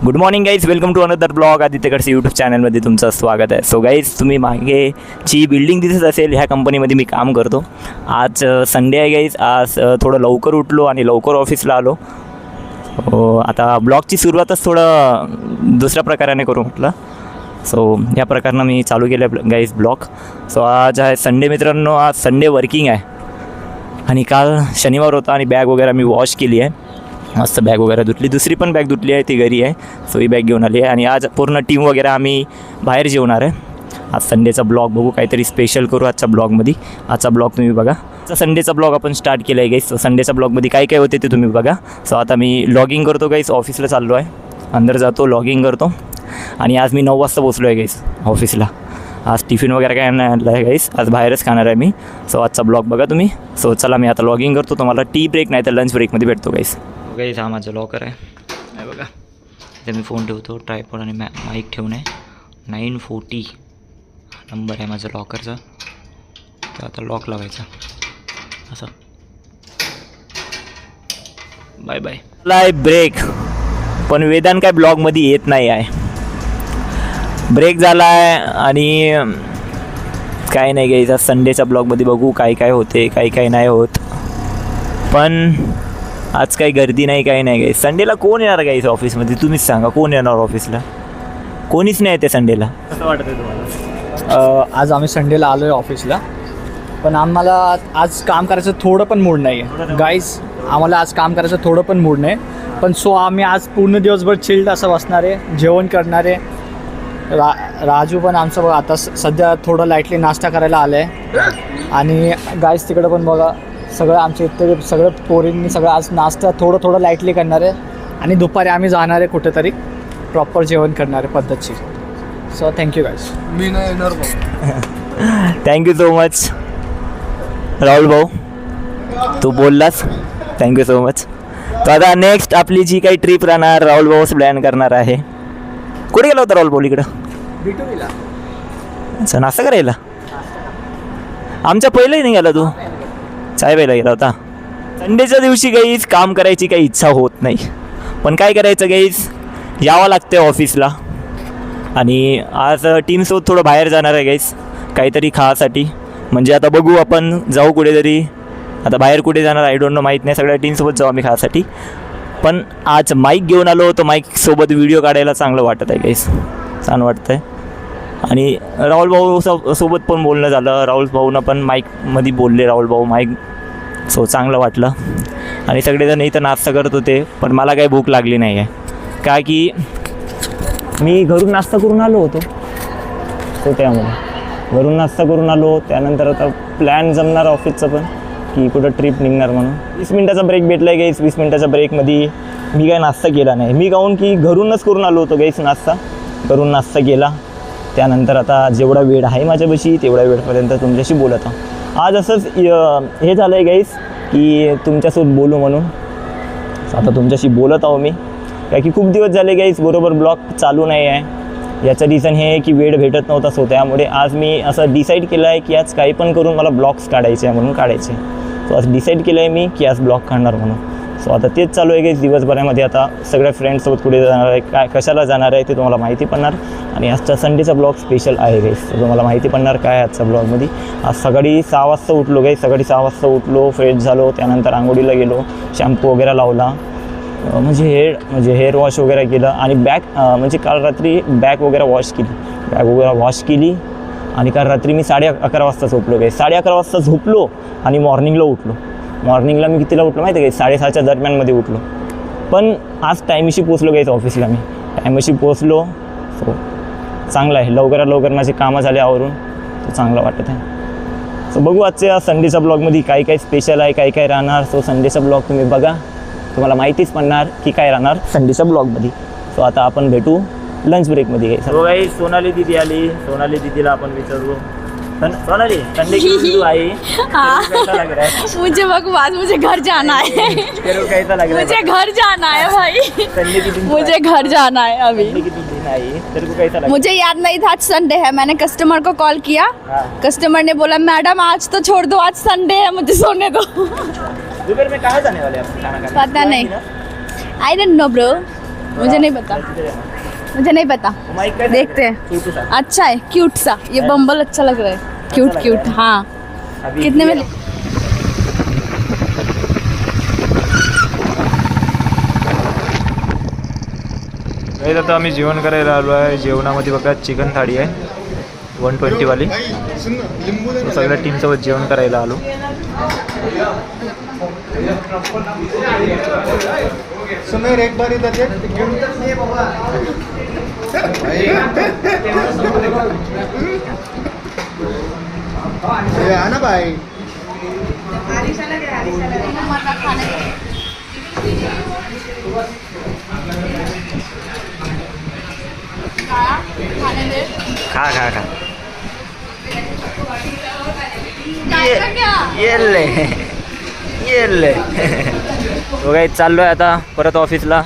Good morning guys, welcome to another blog. Aditya Khadse YouTube चॅनलमध्ये तुमचं स्वागत आहे. सो गाईज, तुम्ही मागेची बिल्डिंग दिसत असेल, ह्या कंपनीमध्ये मी काम करतो. आज संडे आहे गाईज. आज थोडं लवकर उठलो आणि लवकर ऑफिसला आलो. आता ब्लॉगची सुरुवातच थोडं दुसऱ्या प्रकाराने करू म्हटलं. सो या प्रकारानं मी चालू केलं गाईज ब्लॉग. सो आज आहे संडे मित्रांनो. आज संडे वर्किंग आहे आणि काल शनिवार होता आणि बॅग वगैरे मी वॉश केली आहे. मस्त बॅग वगैरे धुतली. दुसरी पण बॅग धुतली आहे, ती घरी आहे. सो ही बॅग घेऊन आली आहे आणि आज पूर्ण टीम वगैरे आम्ही बाहेर जेवणार आहे. आज संडेचा ब्लॉग बघू, काहीतरी स्पेशल करू आजच्या ब्लॉगमध्ये. आजचा ब्लॉग तुम्ही बघा. संडेचा ब्लॉग आपण स्टार्ट केला आहे गाईस. सो संडेच्या ब्लॉगमध्ये काय काय होते ते तुम्ही बघा. सो आता मी लॉगिंग करतो गाईस. ऑफिसला चाललो आहे, अंदर जातो, लॉगिंग करतो. आणि आज मी 9 वाजता पोचलो आहे गाईस ऑफिसला. आज टिफिन वगैरे काय नाही आणलं आहे गाईस, आज बाहेरच खाणार आहे मी. सो आजचा ब्लॉग बघा तुम्ही. सो चला मी आता लॉगिंग करतो. तुम्हाला टी ब्रेक नाही तर लंच ब्रेकमध्ये भेटतो गाईस. गाईस हा माझं लॉकर आहे बघा. इथे मी फोन ठेवतो, ट्रायपॉड आणि माईक ठेवून आहे. 940 नंबर आहे माझं लॉकरचा. तर आता लॉक लावायचा असं. Bye bye. लाय ब्रेक, पण वेदांत काय ब्लॉगमध्ये येत नाही आहे. ब्रेक झाला आहे आणि काय नाही गाईस. आज संडेच्या ब्लॉगमध्ये बघू काय काय होते, काय काय नाही होत. पण आज काही गर्दी नाही, काही नाही गाईस. संडेला कोण येणार गाईस ऑफिसमध्ये, तुम्हीच सांगा. कोण येणार ऑफिसला? कोणीच नाही येते संडेला. कसं वाटतं तुम्हाला? आज आम्ही संडेला आलो आहे ऑफिसला, पण आम्हाला आज काम करायचं थोडं पण मूड नाही आहे गाईस. आम्हाला आज काम करायचं थोडं पण मूड नाही. पण सो आम्ही आज पूर्ण दिवसभर चिल्ड असं बसणार आहे, जेवण करणार आहे. राजू पण आमचं बघा आता सध्या थोडं लाईटली नाश्ता करायला आलं आहे. आणि गाईस तिकडं पण बघा सगळं आमच्या इथे सगळं पोरींनी सगळं आज नाश्ता थोडं लाईटली करणार आहे. आणि दुपारी आम्ही जाणार आहे कुठेतरी प्रॉपर जेवण करणार आहे पद्धतशीर. सो थँक्यू गाईस. मी नाही येणार भाऊ. थँक्यू सो मच राहुल भाऊ, तू बोललास. Thank you so much. तर आता नेक्स्ट आपली जी काही ट्रिप राहणार, राहुल भाऊच प्लॅन करणार आहे. कुठे गेला होता राहुल भाऊ? इकडं बिटूला. अच्छा, नाश्ता करायला? आमच्या पहिलंही नाही गेला तू? चाय प्यायला गेला होता. संडेच्या दिवशी गाईस काम करायची काही इच्छा होत नाही, पण काय करायचं गाईस, यावं लागतं ऑफिसला. आणि आज टीमसोबत थोडं बाहेर जाणार आहे गाईस, काहीतरी खासाठी. म्हणजे आता बघू आपण जाऊ कुठेतरी. आता बाहेर कुठे जाणार आय डोंट नो, माहीत नाही. सगळ्या टीमसोबत जाऊ आम्ही खासाठी. पण आज माईक घेऊन आलो, तर माईकसोबत व्हिडिओ काढायला चांगलं वाटत आहे गाईस, छान वाटतं आहे. आणि राहुल भाऊ सोबत पण बोलणं झालं. राहुल भाऊनं पण माईकमध्ये बोलले, राहुल भाऊ माईक. सो चांगलं वाटलं. आणि सगळेजण इथं नाश्ता करत होते, पण मला काही भूक लागली नाही आहे. का की मी घरून नाश्ता करून आलो होतो. सो त्यामुळे घरून नाश्ता करून आलो. त्यानंतर आता प्लॅन जमणार ऑफिसचं पण, की कुठं ट्रिप निघणार म्हणून. 20 मिनटाचा ब्रेक भेटला आहे गाईस. 20 मिनटाच्या ब्रेकमध्ये मी काय नाश्ता केला नाही. मी काहून की घरूनच करून आलो होतो गाईस नाश्ता. घरून नाश्ता केला. त्यानंतर आता जेवढा वेळ आहे माझ्यापाशी तेवढ्या वेळपर्यंत तुमच्याशी बोलत आहो. आज असंच हे झालं आहे गाईस की तुमच्यासोबत बोलू म्हणून. आता तुमच्याशी बोलत आहो मी, कारण की खूप दिवस झाले गाईस बरोबर ब्लॉग चालू नाही आहे. याचं रिझन हे आहे की वेळ भेटत नव्हता. सो त्यामुळे आज मी असं डिसाईड केलं आहे की आज काही पण करून मला ब्लॉग्स काढायचे आहे म्हणून काढायचे. सो आज डिसाईड केलं आहे मी की आज ब्लॉग काढणार म्हणून. सो आता तेच चालू आहे गाईस दिवसभरामध्ये. आता सगळ्या फ्रेंड्ससोबत कुठे जाणार आहे, काय कशाला जाणार आहे ते तुम्हाला माहिती पडणार. आणि आजचा संडेचा ब्लॉग स्पेशल आहे गाईस. तर तुम्हाला माहिती पडणार काय आजचा ब्लॉगमध्ये. आज सकाळी 6 वाजता उठलो गाईस. सकाळी 6 वाजता उठलो, फ्रेश झालो. त्यानंतर आंघोळीला गेलो, शॅम्पू वगैरे लावला, म्हणजे हेअर वॉश वगैरे केलं. आणि म्हणजे काल रात्री बॅग वगैरे वॉश केली. आणि काल रात्री मी 11:30 वाजता झोपलो गाईस. 11:30 वाजता झोपलो आणि मॉर्निंगला उठलो. मॉर्निंगला मी कितीला उठलो माहिती आहे गाईस? 6:30च्या दरम्यानमध्ये उठलो. पण आज टाईमशी पोचलो गाईस ऑफिसला. मी टाईमशी पोचलो. सो चांगलं आहे. लवकर माझे कामं झाले आवरून. तो चांगलं वाटत आहे. सो बघू आजच्या संडेच्या ब्लॉगमध्ये काय काय स्पेशल आहे, काय काय राहणार. सो संडेचा ब्लॉग तुम्ही बघा, तुम्हाला माहितीच पडणार की काय राहणार संडेच्या ब्लॉगमध्ये. सो आता आपण भेटू लंच ब्रेकमध्ये गाईस. हो गाईस, सोनाली दीदी आली. सोनाली दीदीला आपण विचारू. सोनाली, संडे की दिन आई? कैसा लग रहा है? मुझे बकवास, मुझे घर जाना है. कैसा लग रहा है? मुझे घर जाना है भाई. संडे की दिन मुझे घर जाना है अभी. संडे की दिन आई, तेरे को कैसा लगा? मुझे याद नहीं था आज संडे है. मैंने कस्टमर को कॉल किया. हाँ. कस्टमर ने बोला मैडम आज तो छोड़ दो, आज संडे है, मुझे सोने दो. दोपहर में कहाँ जाने वाले आप खाना खाने? पता नहीं. I don't know bro. मुझे नहीं पता, मुझे नहीं पता। देखते हैं। अच्छा है, क्यूट सा। ये बम्बल अच्छा लग रहा है, क्यूट क्यूट। हाँ, कितने में? गाईज आता आम्ही जेवण करायला आलो आहे. जेवणामध्ये बघा चिकन थाळी आहे 120 वाली. सगळ्या टीमसोबत जेवण करायला आलो. सुमेर एक बार इधर देख. ये आना भाई. खा खा खा. ये गाईज चाललोय आता परत ऑफिसला.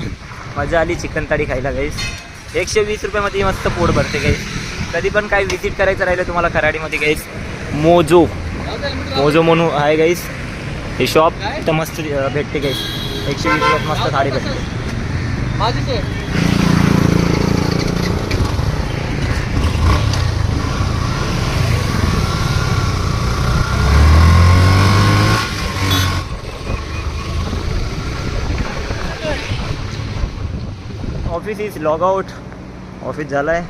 मजा आली चिकन थाळी खायला गाईज. 120 रुपयामध्ये मस्त पोट भरते गाईज. कधी पण काय विजिट करायचं राहिलं तुम्हाला खराडीमध्ये गाईज, मोजो म्हणून आहे गाईज हे शॉप. तर मस्त भेटते गाईज. 120 रुपयात मस्त थाळी भेटते. Office is log out. Office झालं आहे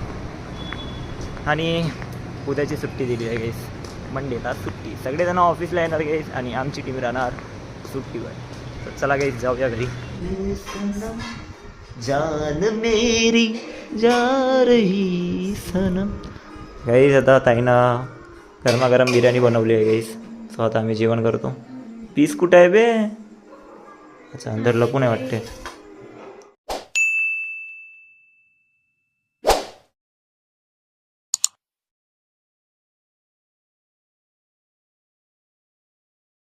आणि उद्याची सुट्टी दिली आहे गाईस. मंडेला सुट्टी. सगळेजण ऑफिसला येणार गाईस आणि आमची टीम राहणार सुट्टीवर. तर चला गाईस जाऊया घरी. जान मेरी जा रही सनम. गाईस आता ताईनं गरमागरम बिर्याणी बनवली आहे गाईस. सो आता आम्ही जेवण करतो. पीस कुठं आहे बे? अच्छा अंदर लपून आहे वाटते.